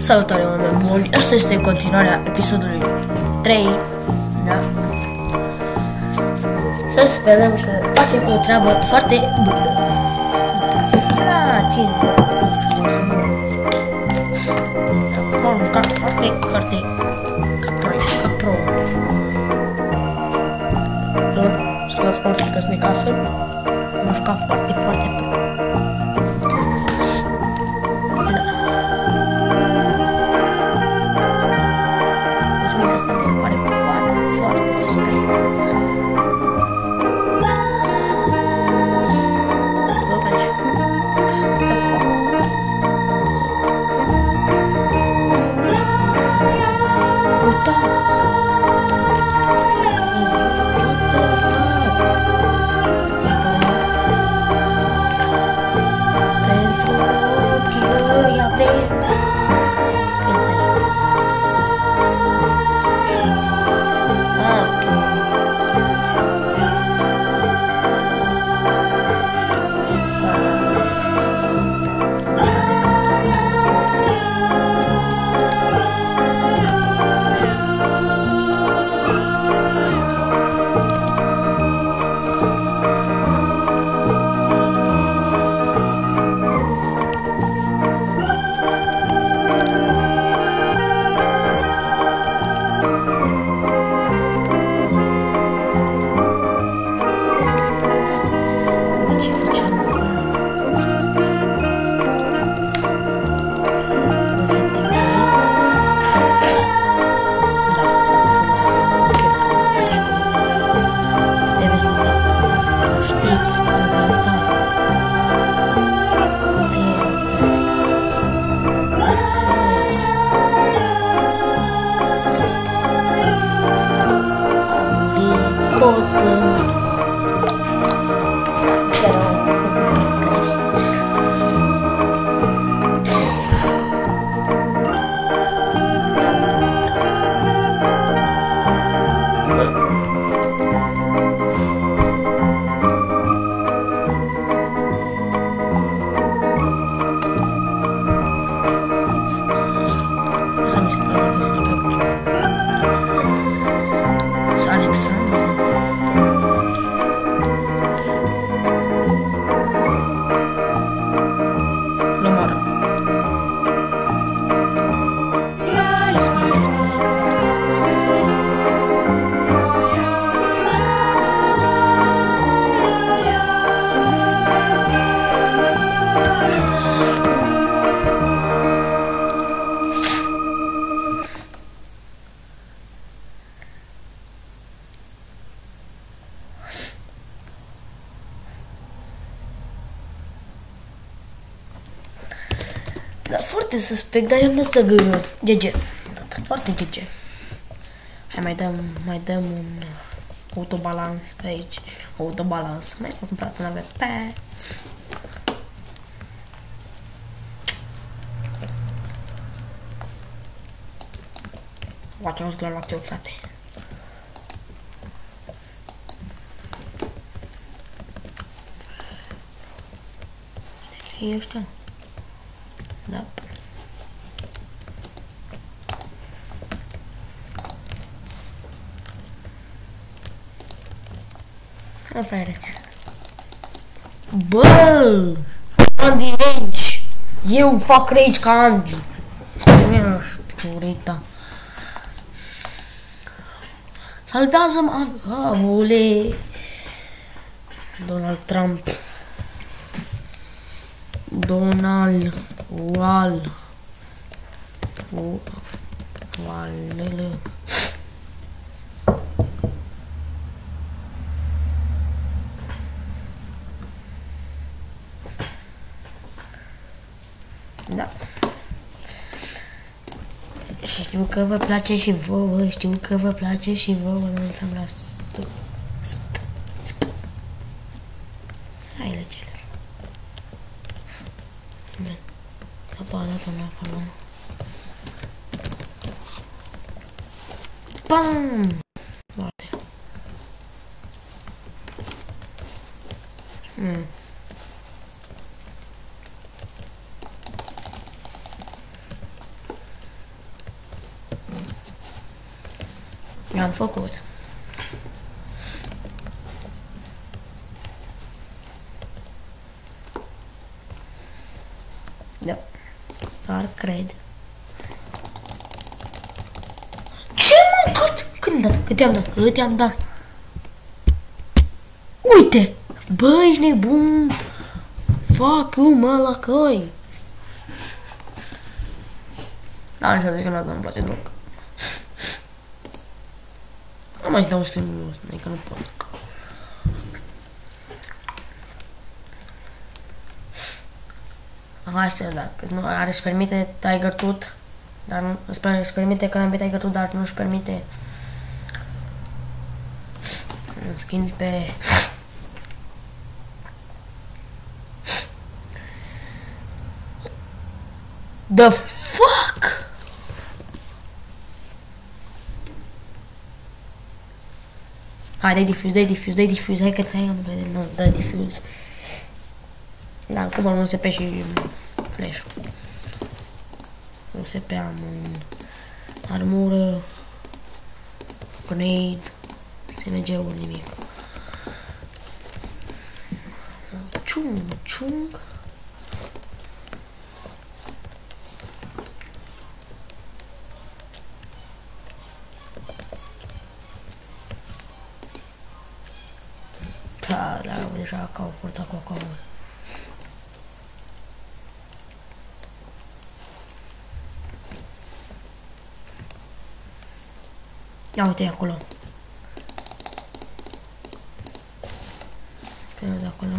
Salutare, oameni buni! Asta este continuarea episodului 3, da? Să sperăm că facem o treabă foarte bună. Da, cine să scriu să vedeți? Vom ca foarte ca pro. Da, scuzați foarte că sunt de casă. Vom juca foarte pro. Asta mi se pare foarte suspect. Tot aici. What the fuck? Uitați! Ați văzut? What the fuck? Pentru ochii ăia vezi. Da, foarte suspect, dar i-am dat să gâră. GG. Foarte GG. Hai, mai dăm un autobalans pe aici. Autobalans. Mai am cumpărat un avea. Uite, am jucat la acțiune, frate. E ăștia. Da. Hai, frate. Bă! Andy Rage! Eu fac rage ca Andy. Mira, piciurita. Salvează-mă! Aole! Donald Trump. Donald Wall. Da. Și știu că vă place și vouă, știu că vă place și vouă, nu intrăm la hai, legele. Bam! Poate. I-am făcut. Da. Dar cred. Ce mă? Cât i-am dat? Cât i-am dat? Uite! Bă, ești nebun! Fuck you, mă, la căi! Da, așa zic că nu-mi place deloc. Nu mai dau un screen, că nu pot. Hai să dacă nu are să permite Tiger Tooth, dar nu își permite Karambit Tiger Tooth, dar nu își permite un skin pe The fuck? Hai, dai diffuse, hai că ți-ai am vede, nu, dă diffuse. Da, cum nu se pe și flash-ul. Nu se pe am armură, grenade, SMG-ul, nimic. Ciung. Da, deja că au forțat coca-ul. Ia uite acolo. Uite de acolo.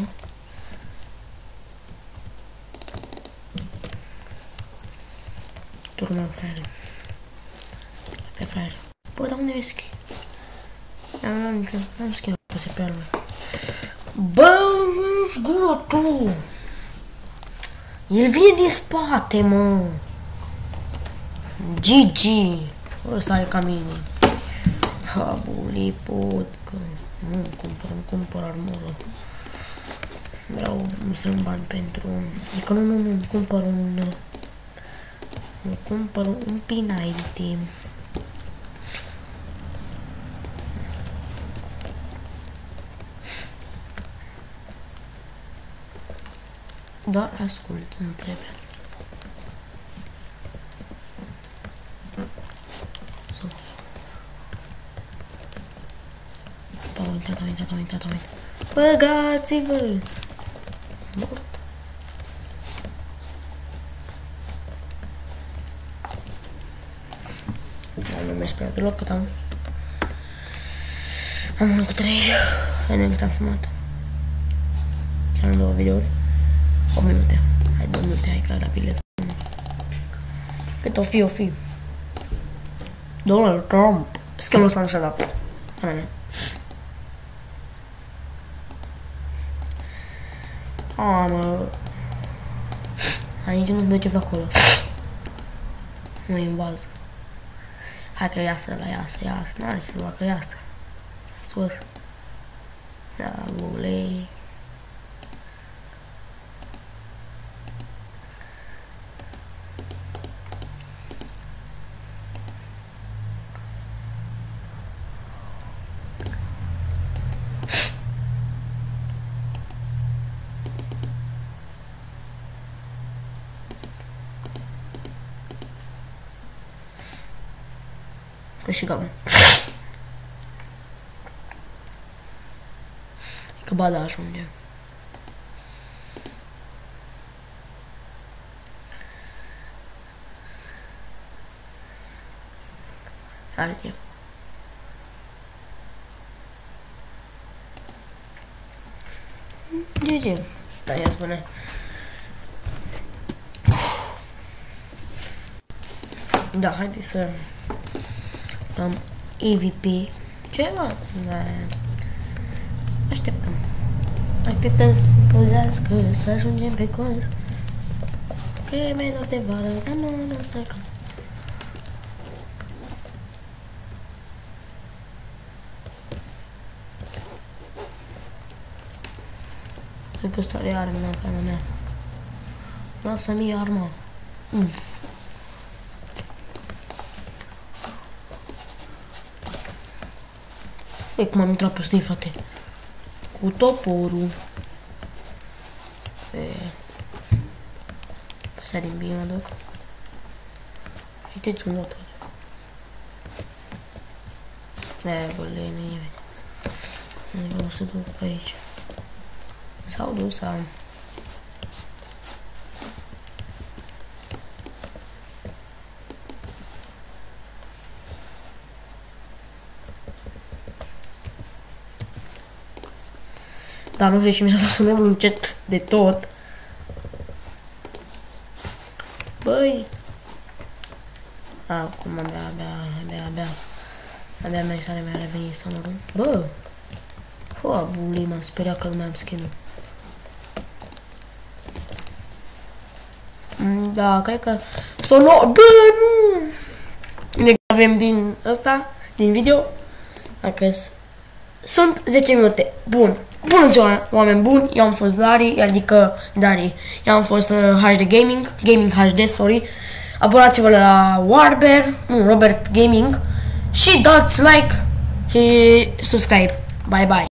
Turma fraiere. Pe fraiere. Bă, dar unde vezi skin? N-am skin pe SP-ul. Bă, ești gura tu! El vine din spate, mă! GG! Ăsta are ca mine. Ha, buliput, că nu cumpăr armură. Vreau să-mi bani pentru... Adică nu, cumpăr un... Cumpăr un pin item. Doar ascult, nu trebuie. Am uitat. Băgați-vă! Mort. Nu mergi prea deloc, cât am 1 cu 3. Hai, cât am fumat. Și am 2 videouri. 8 minute. Hai, 2 minute, hai că rapid. Cât o fi. Donald Trump. Schelul ăsta nu și-a dat. Mă. Hai, nici nu se duce pe acolo. Nu-i în bază. Hai că iasă ăla, iasă. N-are ce să facă, iasă. Sus. Da, bulei. Câștigăm. Că ba da, ajunge. Arde. GG. Da, ia spune. Da, haideți să dăm EVP. Ceva? Da. Așteptăm să pozească, să ajungem pe cost. Că e mai dor de vară, dar nu strecăm. Cred că ăsta are armă în pana mea. Lasă-mi arma. E cum am intrat pe stii, frate. Cu toporul. Pasea din bine, mă duc. Uite-ți un motor. Băle, nimeni. Nu vreau să duc pe aici. S-au dus, sau... Dar nu știu de ce mi s-a dat să merg încet de tot. Băi! Acum abia mesarea mea a revenit să mă rog. Bă! Hă, buli, m-am speriat că nu mai am skin-ul. Da, cred că... Bă, nu! Ne avem din ăsta, din video. Dacă sunt 10 minute. Bun. Bună ziua, oameni buni. Eu am fost Dari, adică Dari. Eu am fost HD Gaming HD, sorry. Abonați-vă la Warbear, Robert Gaming și dați like și subscribe. Bye bye.